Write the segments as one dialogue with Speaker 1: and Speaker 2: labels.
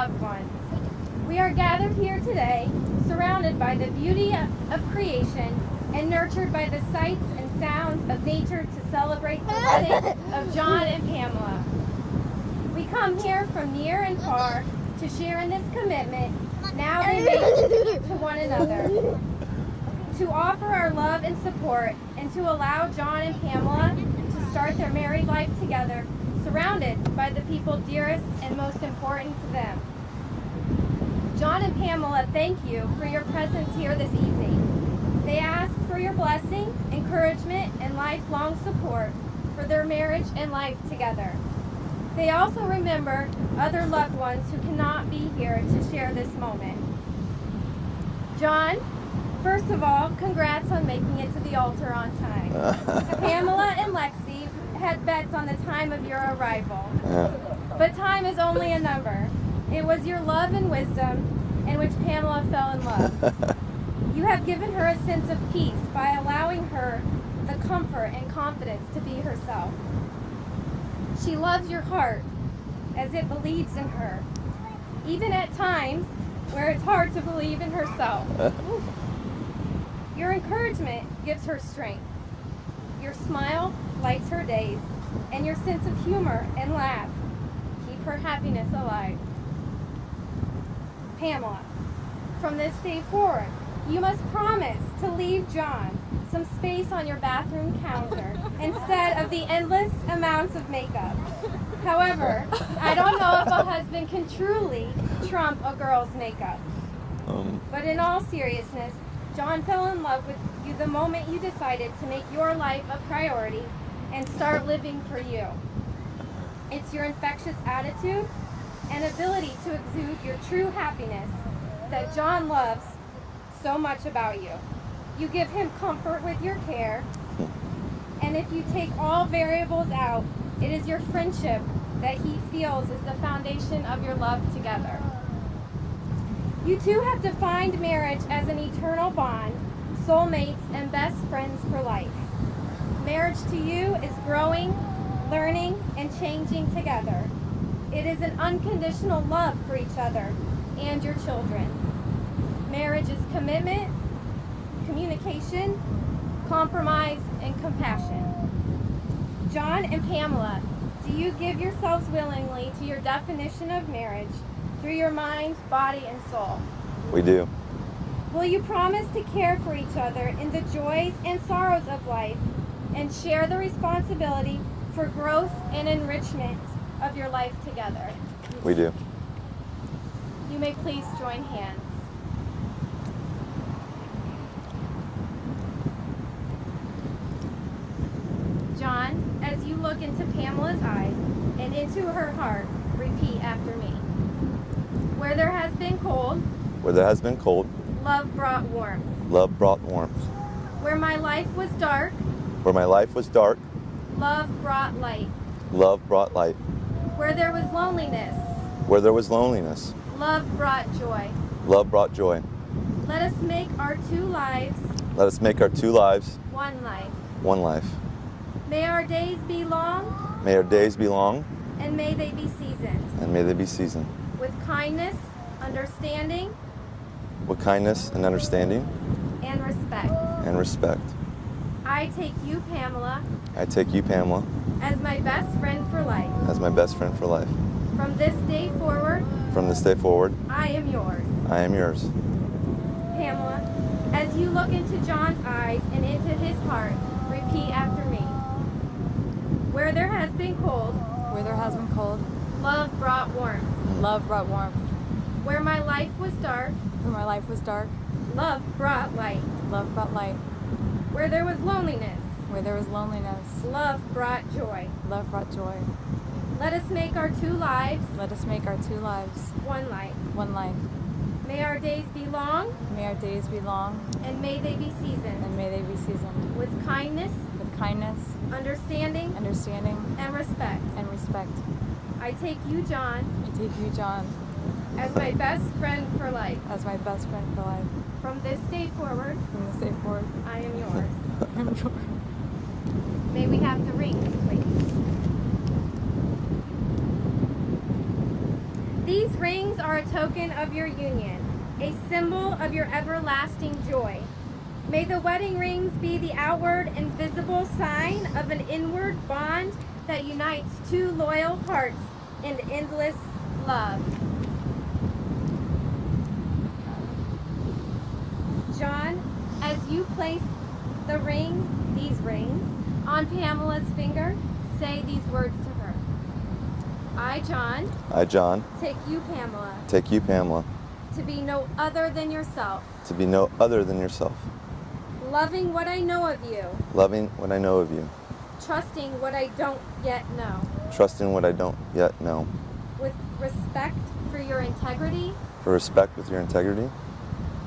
Speaker 1: loved ones. We are gathered here today, surrounded by the beauty of creation and nurtured by the sights and sounds of nature to celebrate the wedding of John and Pamela. We come here from near and far to share in this commitment now they make to one another, to offer our love and support, and to allow John and Pamela to start their married life together, surrounded by the people dearest and most important to them. John and Pamela thank you for your presence here this evening. They ask for your blessing, encouragement, and lifelong support for their marriage and life together. They also remember other loved ones who cannot be here to share this moment. John, first of all, congrats on making it to the altar on time. Pamela and Lexi had bets on the time of your arrival. But time is only a number. It was your love and wisdom in which Pamela fell in love. You have given her a sense of peace by allowing her the comfort and confidence to be herself. She loves your heart as it believes in her, even at times where it's hard to believe in herself. Your encouragement gives her strength. Your smile lights her days, and your sense of humor and laugh keep her happiness alive. Pamela, from this day forward, you must promise to leave John some space on your bathroom counter instead of the endless amounts of makeup. However, I don't know if a husband can truly trump a girl's makeup. But in all seriousness, John fell in love with you the moment you decided to make your life a priority and start living for you. It's your infectious attitude and ability to exude your true happiness that John loves so much about you. You give him comfort with your care, and if you take all variables out, it is your friendship that he feels is the foundation of your love together. You two have defined marriage as an eternal bond, soulmates, and best friends for life. Marriage to you is growing, learning, and changing together. It is an unconditional love for each other and your children. Marriage is commitment, communication, compromise, and compassion. John and Pamela, do you give yourselves willingly to your definition of marriage through your mind, body, and soul?
Speaker 2: We do.
Speaker 1: Will you promise to care for each other in the joys and sorrows of life and share the responsibility for growth and enrichment of your life together?
Speaker 2: We do.
Speaker 1: You may please join hands. John, as you look into Pamela's eyes and into her heart, repeat after me. Where there has been cold,
Speaker 2: Where there has been cold,
Speaker 1: love brought warmth.
Speaker 2: love brought warmth.
Speaker 1: Where my life was dark,
Speaker 2: Where my life was dark,
Speaker 1: love brought light.
Speaker 2: love brought light.
Speaker 1: Where there was loneliness,
Speaker 2: Where there was loneliness,
Speaker 1: love brought joy.
Speaker 2: love brought joy.
Speaker 1: Let us make our two lives
Speaker 2: Let us make our two lives
Speaker 1: one life.
Speaker 2: one life.
Speaker 1: May our days be long,
Speaker 2: May our days be long,
Speaker 1: and may they be seasoned
Speaker 2: and may they be seasoned
Speaker 1: with kindness, understanding,
Speaker 2: with kindness and understanding
Speaker 1: and respect.
Speaker 2: and respect.
Speaker 1: I take you, Pamela,
Speaker 2: I take you, Pamela,
Speaker 1: as my best friend for life.
Speaker 2: as my best friend for life.
Speaker 1: From this day forward,
Speaker 2: From this day forward,
Speaker 1: I am yours.
Speaker 2: I am yours.
Speaker 1: Pamela, as you look into John's eyes and into his heart, repeat after me. Where there has been cold,
Speaker 3: Where there has been cold,
Speaker 1: love brought warmth.
Speaker 3: love brought warmth.
Speaker 1: Where my life was dark,
Speaker 3: Where my life was dark,
Speaker 1: love brought light.
Speaker 3: love brought light.
Speaker 1: Where there was loneliness,
Speaker 3: Where there was loneliness,
Speaker 1: love brought joy.
Speaker 3: love brought joy.
Speaker 1: Let us make our two lives
Speaker 3: Let us make our two lives
Speaker 1: one life.
Speaker 3: one life.
Speaker 1: May our days be long,
Speaker 3: May our days be long,
Speaker 1: and may they be seasoned
Speaker 3: and may they be seasoned
Speaker 1: with kindness,
Speaker 3: with kindness,
Speaker 1: understanding,
Speaker 3: understanding,
Speaker 1: and respect.
Speaker 3: and respect.
Speaker 1: I take you, John,
Speaker 3: I take you, John,
Speaker 1: as my best friend for life.
Speaker 3: as my best friend for life.
Speaker 1: From this day forward,
Speaker 3: From this day forward,
Speaker 1: I am yours.
Speaker 3: I'm yours.
Speaker 1: May we have the rings, please. These rings are a token of your union, a symbol of your everlasting joy. May the wedding rings be the outward and visible sign of an inward bond that unites two loyal hearts in endless love. John, as you place these rings, on Pamela's finger, say these words to her. I, John, take you, Pamela, to be no other than yourself, loving what I know of you, trusting what I don't yet know, with respect for your integrity,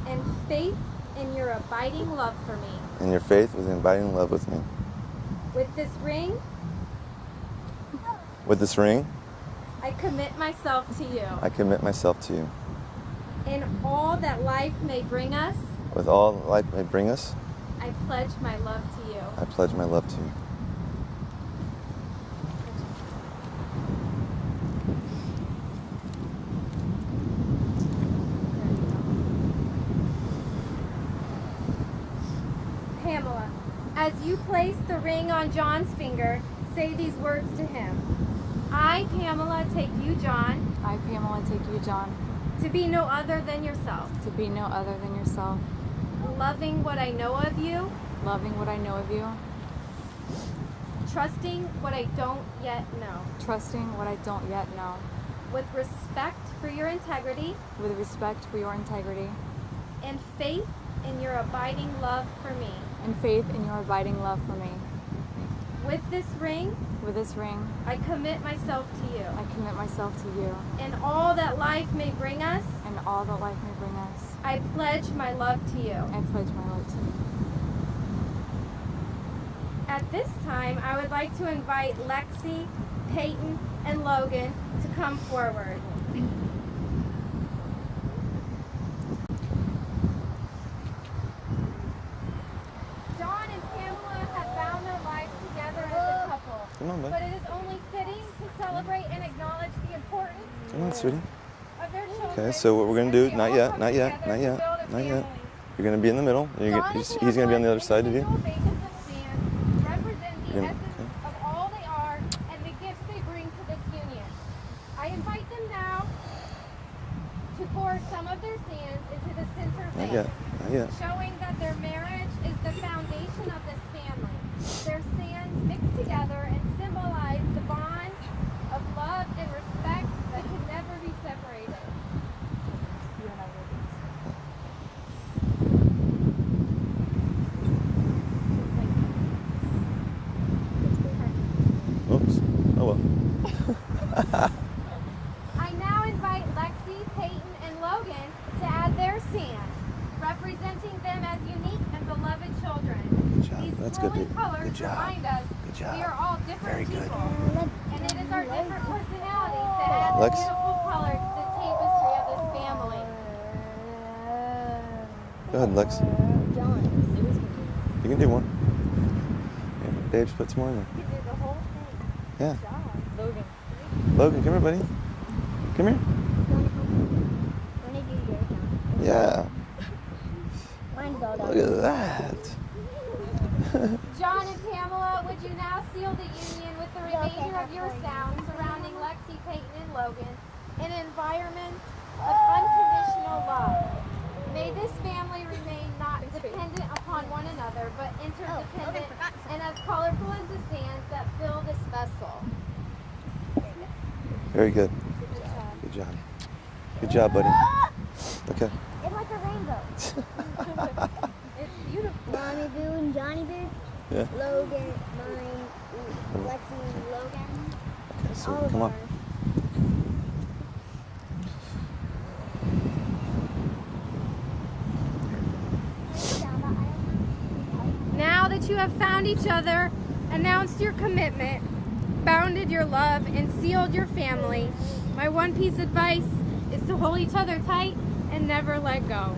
Speaker 1: and faith in your abiding love for me. With this ring, I commit myself to you. In all that life may bring us, I pledge my love to you. Pamela, as you place the ring on John's finger, say these words to him. I, Pamela, take you, John,
Speaker 3: To be no other than yourself.
Speaker 1: loving what I know of you, trusting what I don't yet know, with respect for your integrity, and faith in your abiding love for me. With this ring, I commit myself to you. In all that life may bring us, I pledge my love to you. At this time, I would like to invite Lexi, Peyton, and Logan to come forward. John and Pamela have bound their lives together as a couple.
Speaker 2: Come on, bud.
Speaker 1: But it is only fitting to celebrate and acknowledge the importance
Speaker 2: Come on, sweetie.
Speaker 1: of their children.
Speaker 2: Okay, so what we're going to do,
Speaker 1: as they
Speaker 2: not
Speaker 1: all
Speaker 2: yet,
Speaker 1: come
Speaker 2: not yet,
Speaker 1: together
Speaker 2: not
Speaker 1: to
Speaker 2: yet,
Speaker 1: build a
Speaker 2: not yet.
Speaker 1: family.
Speaker 2: You're going to be in the middle.
Speaker 1: John and
Speaker 2: He's going to be on the other side of you.
Speaker 1: individual vases of sand represent the
Speaker 2: You're gonna-
Speaker 1: essence of all they are and the gifts they bring to this union. I invite them now to pour some of their sands into the center
Speaker 2: Not
Speaker 1: vase,
Speaker 2: yet, not yet.
Speaker 1: showing that their marriage is the foundation of this family. Their sands mix together and symbolize the bond of love and respect that can never be separated.
Speaker 2: Oops. Oh well.
Speaker 1: I now invite Lexi, Peyton, and Logan to add their sand, representing them as unique and beloved children.
Speaker 2: Good job.
Speaker 1: These
Speaker 2: That's good,
Speaker 1: thrilling
Speaker 2: dude.
Speaker 1: colors
Speaker 2: Good job.
Speaker 1: remind us
Speaker 2: Good job.
Speaker 1: we are all different
Speaker 2: Very good.
Speaker 1: people, and it is our different personalities that add
Speaker 2: Lex?
Speaker 1: beautiful color to the tapestry of this family.
Speaker 2: Go ahead, Lex. You can do one. Yeah, Dave's put some more in there.
Speaker 1: You did the whole thing.
Speaker 2: Yeah.
Speaker 1: Good job.
Speaker 3: Logan.
Speaker 2: Logan, come here, buddy. Come here. Yeah. Look at that.
Speaker 1: John and Pamela, would you now seal the union with the remainder of your sound surrounding Lexi, Peyton, and Logan in an environment of unconditional love? May this family remain not dependent upon one another, but interdependent and as colorful as the sands that fill this vessel.
Speaker 2: Very good. Good job. Good job, buddy. Okay.
Speaker 4: It's like a rainbow.
Speaker 1: It's beautiful.
Speaker 4: Mommy Boo and Johnny Boo.
Speaker 2: Yeah.
Speaker 4: Logan, mine, Lexi and Logan.
Speaker 2: Okay, so
Speaker 4: All of
Speaker 2: come on.
Speaker 4: ours.
Speaker 1: Now that you have found each other, announced your commitment, bounded your love, and sealed your family, my one piece of advice is to hold each other tight and never let go.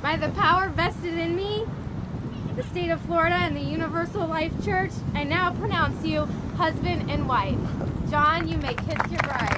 Speaker 1: By the power vested in me, the state of Florida, and the Universal Life Church, I now pronounce you husband and wife. John, you may kiss your bride.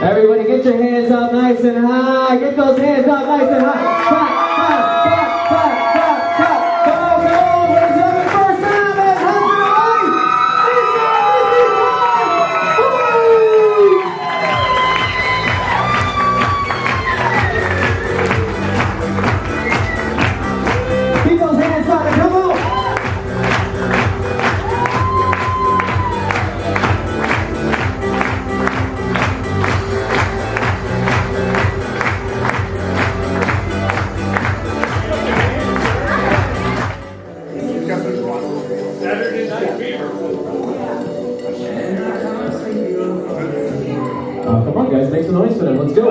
Speaker 5: Everybody get your hands up nice and high. Get those hands up nice and high. Clap, clap, clap, clap, clap, clap. Come on, come on. Ladies and gentlemen, first time at 100. Keep those hands up. Come on. Come on, guys, make some noise for them. Let's go.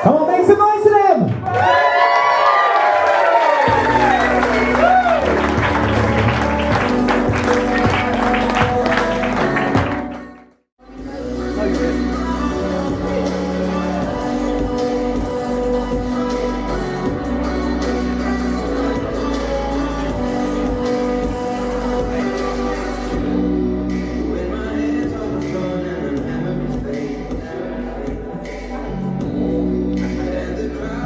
Speaker 5: Come on, make some noise to them!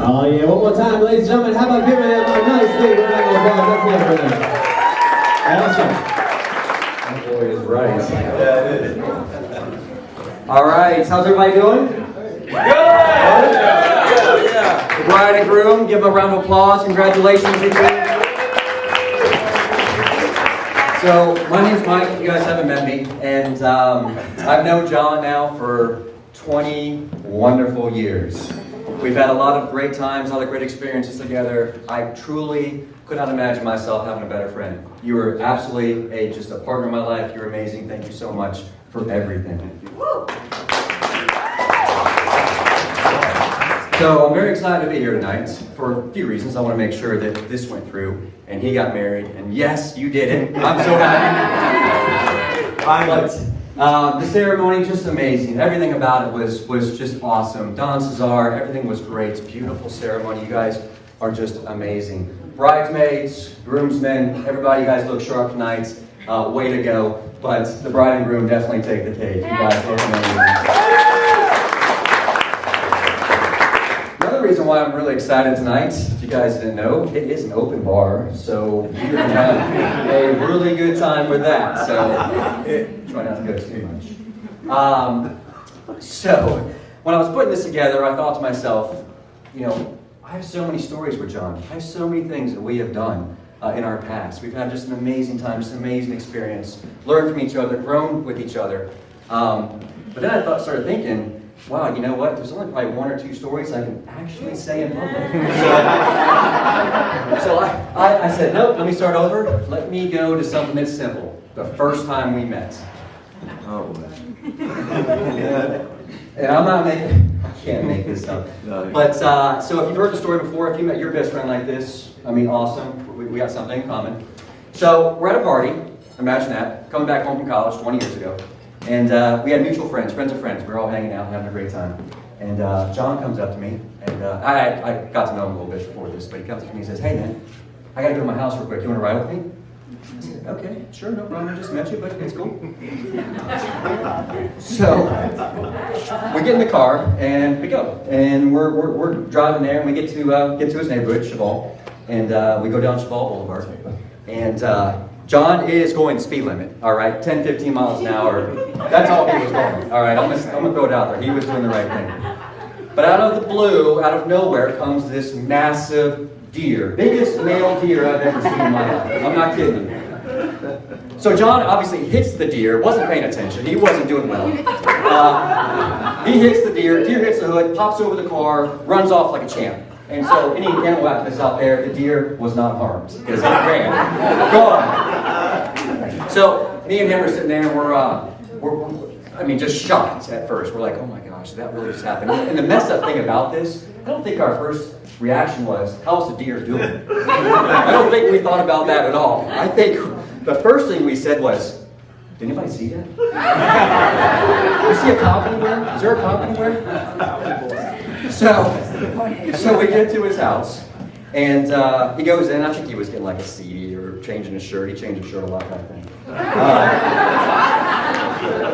Speaker 5: Oh yeah, one more time, ladies and gentlemen. How about giving him a nice big round of applause? Let's give it for them. Awesome. That boy is right.
Speaker 2: Yeah, it is.
Speaker 5: All right, how's everybody doing? Good! Yeah. The bride and groom, give them a round of applause. Congratulations. So, my name's Mike. You guys haven't met me. And I've known John now for 20 wonderful years. We've had a lot of great times, a lot of great experiences together. I truly could not imagine myself having a better friend. You were absolutely just a partner in my life. You're amazing. Thank you so much for everything. So I'm very excited to be here tonight for a few reasons. I want to make sure that this went through and he got married. And yes, you did it. I'm so happy. But the ceremony, just amazing. Everything about it was just awesome. Dances are, everything was great. It's a beautiful ceremony. You guys are just amazing. Bridesmaids, groomsmen, everybody, you guys look sharp tonight. Way to go. But the bride and groom definitely take the cake. You guys look amazing. Another reason why I'm really excited tonight, if you guys didn't know, it is an open bar. So you're going to have a really good time with that. So try not to go too much. So when I was putting this together, I thought to myself, you know, I have so many stories with John. I have so many things that we have done in our past. We've had just an amazing time, just an amazing experience, learned from each other, grown with each other. But then I started thinking, wow, you know what? There's only probably one or two stories I can actually say in public. So I said, nope, let me start over. Let me go to something that's simple. The first time we met.
Speaker 2: Oh.
Speaker 5: And I'm not making, I can't make this up.
Speaker 2: No.
Speaker 5: But, so if you've heard the story before, if you met your best friend like this, I mean, awesome. We got something in common. So we're at a party, imagine that, coming back home from college 20 years ago. And we had mutual friends of friends. We were all hanging out, having a great time. And John comes up to me, and I got to know him a little bit before this, but he comes up to me and says, hey man, I gotta go to my house real quick. You wanna ride with me? I said, okay, sure, no problem. I just met you, but it's cool. So we get in the car and we go, and we're driving there, and we get to his neighborhood, Cheval, and we go down Cheval Boulevard, and John is going speed limit, all right, 10, 15 miles an hour. That's all he was going, all right. I'm gonna throw it out there. He was doing the right thing. But out of the blue, out of nowhere, comes this massive deer, biggest male deer I've ever seen in my life. I'm not kidding you. So John obviously hits the deer, wasn't paying attention, he wasn't doing well. He hits the deer hits the hood, pops over the car, runs off like a champ. And so any animal activists out there, the deer was not harmed because it ran. Gone. So me and him are sitting there and we're just shocked at first. We're like, oh my gosh, that really just happened. And the messed up thing about this, I don't think our first reaction was, how's the deer doing? I don't think we thought about that at all. I think the first thing we said was, did anybody see that? You see a cop anywhere? Is there a cop anywhere? So we get to his house, and he goes in. I think he was getting like a CD or changing his shirt. He changed his shirt a lot back then.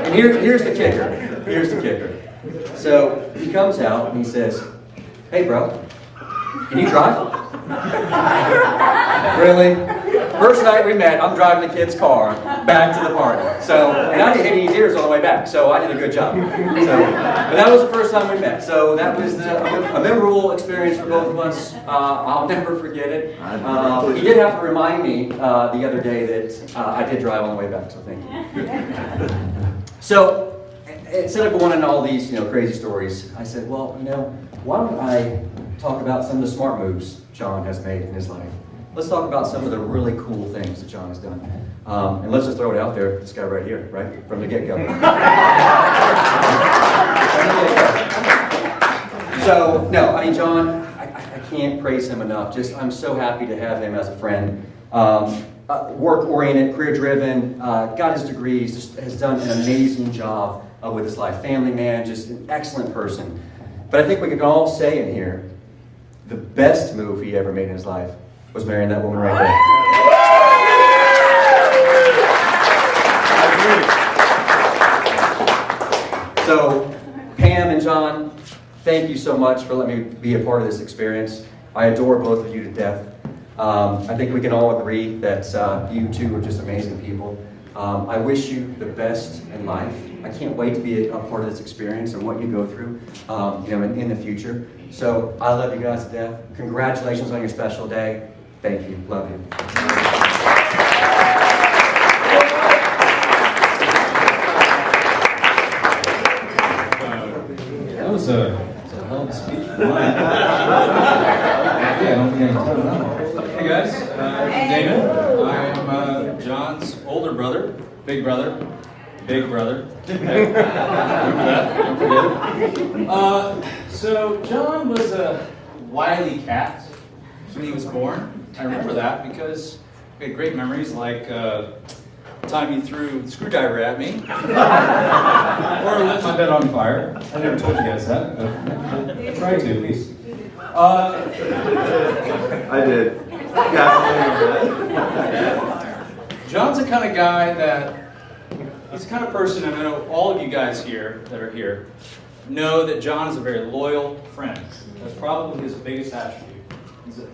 Speaker 5: And here's the kicker. Here's the kicker. So he comes out and he says, hey bro, can you drive? Really? First night we met, I'm driving the kid's car back to the party. And I didn't hit any deers on the way back, so I did a good job. But that was the first time we met. So that was a memorable experience for both of us. I'll never forget it. He did have to remind me the other day that I did drive on the way back, so thank you. So instead of going into all these crazy stories, I said, well, why don't I talk about some of the smart moves John has made in his life. Let's talk about some of the really cool things that John has done. And let's just throw it out there, this guy right here, right? From the get-go. So, no, John, I can't praise him enough. I'm so happy to have him as a friend. Work-oriented, career-driven, got his degrees, just has done an amazing job with his life. Family man, just an excellent person. But I think we can all say in here, the best move he ever made in his life was marrying that woman right there. So, Pam and John, thank you so much for letting me be a part of this experience. I adore both of you to death. I think we can all agree that you two are just amazing people. I wish you the best in life. I can't wait to be a part of this experience and what you go through, in the future. So I love you guys to death. Congratulations on your special day. Thank you. Love you.
Speaker 6: That was a hell of a speech for mine. I don't think I can tell that. Hey guys, I'm David. I am John's older brother, big brother. Remember that? Don't forget it. So John was a wily cat when he was born. I remember that because we had great memories, like the time he threw a screwdriver at me, or lit my bed on fire. I never told you guys that, but I tried to at least.
Speaker 2: I did.
Speaker 6: John's the kind of guy he's the kind of person, and I know all of you guys here that are here know that John is a very loyal friend. That's probably his biggest attribute.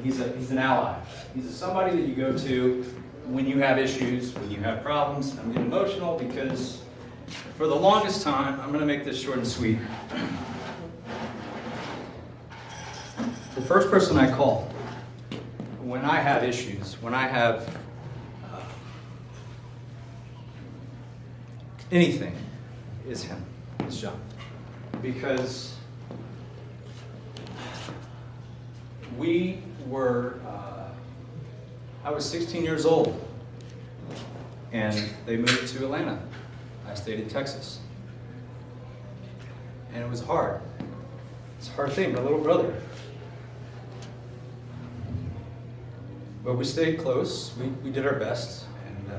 Speaker 6: He's an ally. He's somebody that you go to when you have issues, when you have problems. I'm getting emotional because for the longest time, I'm going to make this short and sweet. The first person I call when I have issues, when I have anything, is him, is John. Because I was 16 years old, and they moved to Atlanta. I stayed in Texas. And it was hard. It's a hard thing, my little brother. But we stayed close, we did our best, and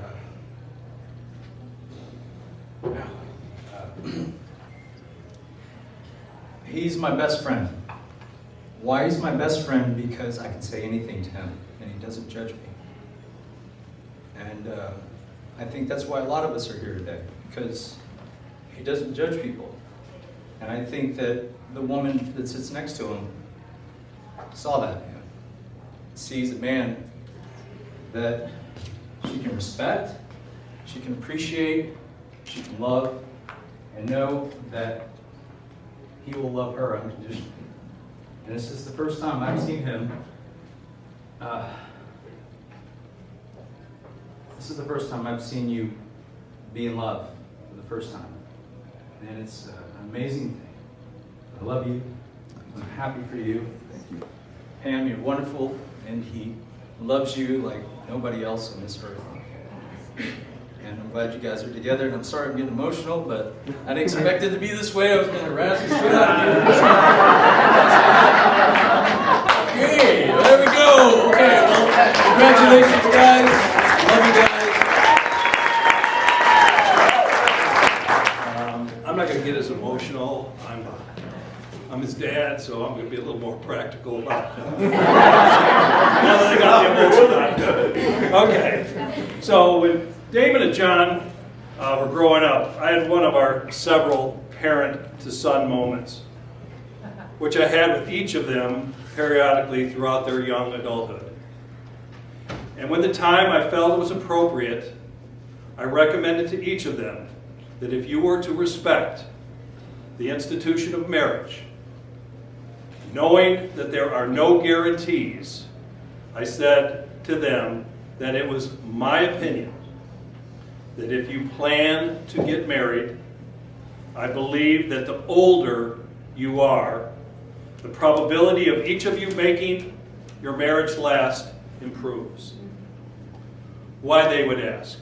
Speaker 6: he's my best friend. Why he's my best friend? Because I can say anything to him, and he doesn't judge me. And I think that's why a lot of us are here today, because he doesn't judge people. And I think that the woman that sits next to him saw that in him. Sees a man that she can respect, she can appreciate, she can love, and know that he will love her unconditionally. And this is the first time I've seen him This is the first time I've seen you be in love for the first time. And it's an amazing thing. I love you. I'm happy for you.
Speaker 2: Thank you.
Speaker 6: Pam, you're wonderful, and he loves you like nobody else on this earth. And I'm glad you guys are together, and I'm sorry I'm getting emotional, but I didn't expect it to be this way. I was going to harass the shit out of you. Okay, there we go. Okay, well, congratulations, guys. Love you guys.
Speaker 7: I'm not going to get as emotional. I'm his dad, so I'm going to be a little more practical about it. Now that I got the emotion out. Okay, so when Damon and John were growing up, I had one of our several parent-to-son moments, which I had with each of them periodically throughout their young adulthood. And when the time I felt it was appropriate, I recommended to each of them that if you were to respect the institution of marriage, knowing that there are no guarantees, I said to them that it was my opinion that if you plan to get married, I believe that the older you are, the probability of each of you making your marriage last improves. Why, they would ask.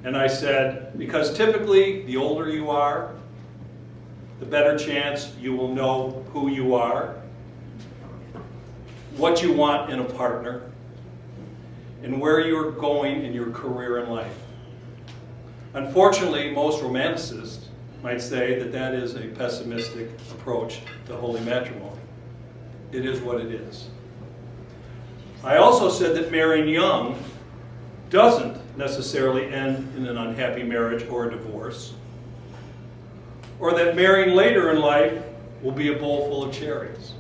Speaker 7: And I said, because typically the older you are, the better chance you will know who you are, what you want in a partner, and where you're going in your career in life. Unfortunately, most romanticists might say that that is a pessimistic approach to holy matrimony. It is what it is. I also said that marrying young doesn't necessarily end in an unhappy marriage or a divorce, or that marrying later in life will be a bowl full of cherries.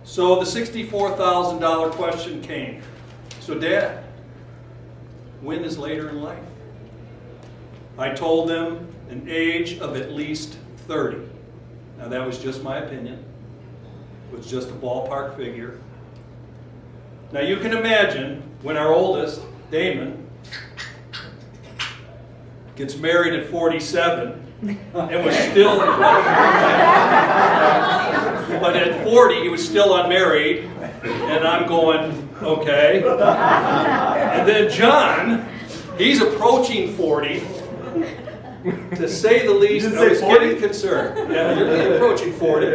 Speaker 7: So the $64,000 question came. So Dad, when is later in life? I told them an age of at least 30. Now that was just my opinion. It was just a ballpark figure. Now you can imagine when our oldest, Damon, gets married at 47 and was still, but at 40 he was still unmarried, and I'm going, okay. And then John, he's approaching 40. To say the least, I was getting concerned. Yeah, you're approaching 40,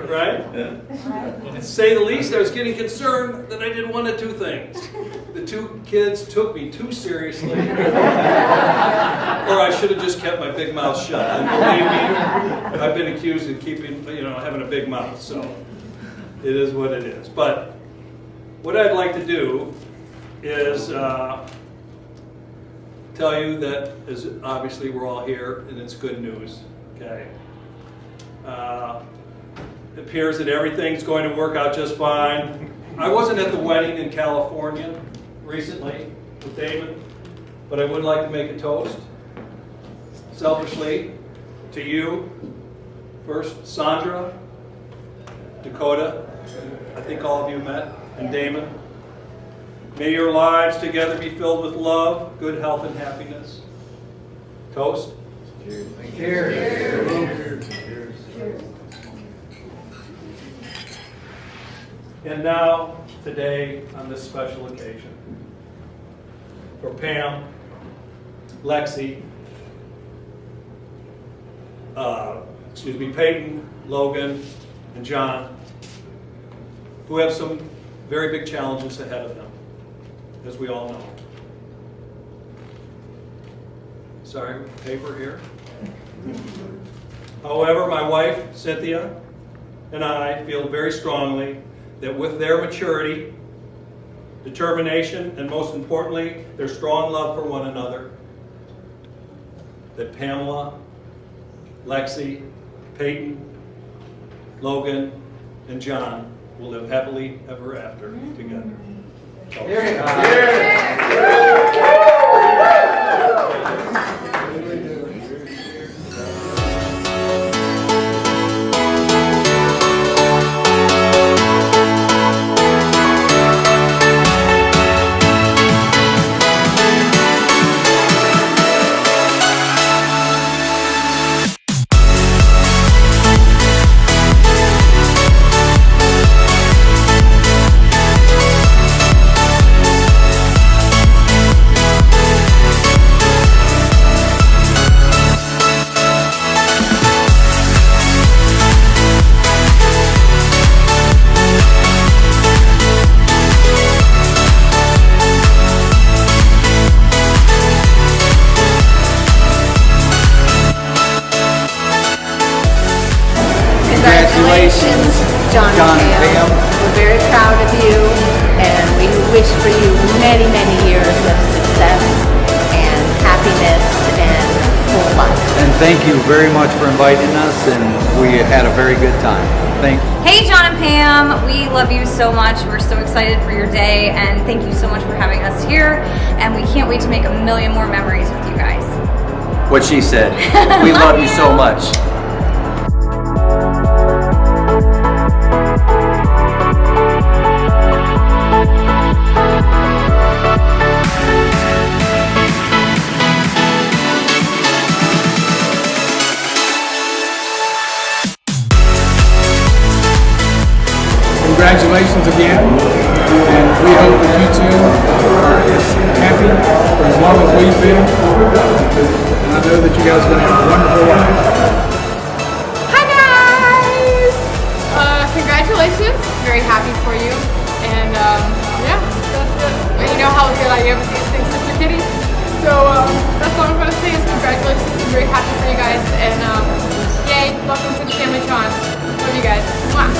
Speaker 7: right? To say the least, I was getting concerned that I did one of two things. The two kids took me too seriously, or I should have just kept my big mouth shut. And believe me, I've been accused of having a big mouth, so it is what it is. But what I'd like to do is tell you that, as obviously we're all here, and it's good news, okay? It appears that everything's going to work out just fine. I wasn't at the wedding in California recently with Damon, but I would like to make a toast, selfishly, to you. First, Sandra, Dakota, I think all of you met, and Damon. May your lives together be filled with love, good health, and happiness. Toast. Cheers. Cheers. Cheers. And now, today, on this special occasion, for Pam, Lexi, Peyton, Logan, and John, who have some very big challenges ahead of them, as we all know. Sorry, paper here. However, my wife, Cynthia, and I feel very strongly that with their maturity, determination, and most importantly, their strong love for one another, that Pamela, Lexi, Peyton, Logan, and John will live happily ever after together.
Speaker 8: for you many, many years of success and happiness and full life.
Speaker 9: And thank you very much for inviting us, and we had a very good time. Thank you.
Speaker 3: Hey, John and Pam, we love you so much. We're so excited for your day, and thank you so much for having us here. And we can't wait to make a million more memories with you guys.
Speaker 5: What she said. We love you so much.
Speaker 10: Congratulations again, and we hope that you two are as happy for as long as we've been, and I know that you guys are going to have a wonderful life.
Speaker 11: Hi guys! Congratulations, very happy for you, and yeah, that's it. Well, you know how good I am with these things, Sister Kitty, so that's all I'm going to say is congratulations, I'm very happy for you guys, and yay, welcome to the family, John. Love you guys. Mwah.